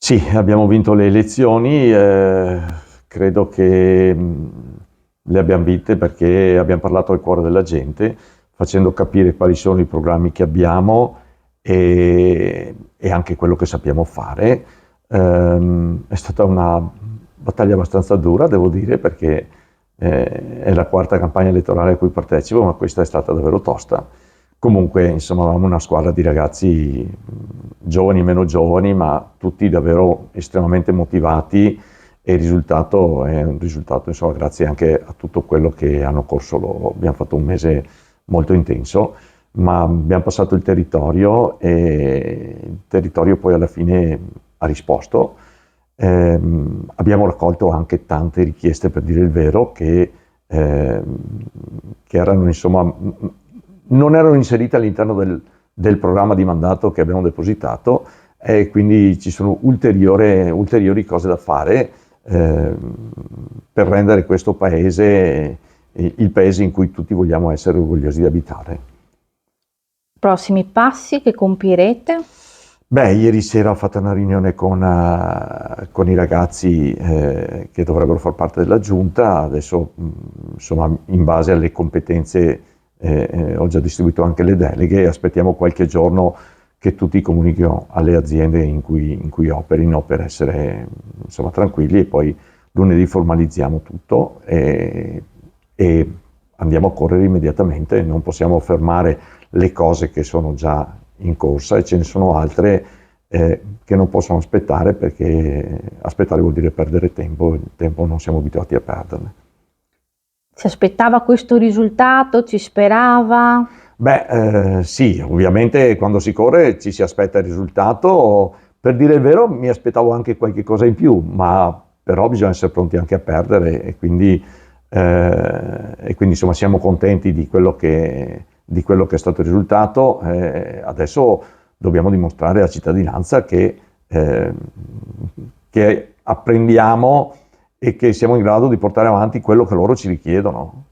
Sì, abbiamo vinto le elezioni, credo che le abbiamo vinte perché abbiamo parlato al cuore della gente, facendo capire quali sono i programmi che abbiamo e anche quello che sappiamo fare. È stata una battaglia abbastanza dura, devo dire, perché è la quarta campagna elettorale a cui partecipo, ma questa è stata davvero tosta. Comunque, insomma, avevamo una squadra di ragazzi giovani e meno giovani, ma tutti davvero estremamente motivati e il risultato è un risultato, insomma, grazie anche a tutto quello che hanno corso loro. Abbiamo fatto un mese molto intenso, ma abbiamo passato il territorio e il territorio poi alla fine ha risposto. Abbiamo raccolto anche tante richieste, per dire il vero, ehm, che erano, insomma, non erano inserite all'interno del programma di mandato che abbiamo depositato e quindi ci sono ulteriori cose da fare per rendere questo paese il paese in cui tutti vogliamo essere orgogliosi di abitare. Prossimi passi che compirete? Beh, ieri sera ho fatto una riunione con i ragazzi che dovrebbero far parte della giunta, adesso insomma in base alle competenze ho già distribuito anche le deleghe e aspettiamo qualche giorno che tutti comunichino alle aziende in cui operino per essere insomma tranquilli e poi lunedì formalizziamo tutto e andiamo a correre immediatamente, non possiamo fermare le cose che sono già in corsa e ce ne sono altre che non possono aspettare perché aspettare vuol dire perdere tempo, il tempo non siamo abituati a perderne. Si aspettava questo risultato? Ci sperava? Beh, sì, ovviamente quando si corre ci si aspetta il risultato, per dire il vero mi aspettavo anche qualche cosa in più, ma però bisogna essere pronti anche a perdere e quindi insomma siamo contenti di quello che è stato il risultato, adesso dobbiamo dimostrare alla cittadinanza che apprendiamo e che siamo in grado di portare avanti quello che loro ci richiedono.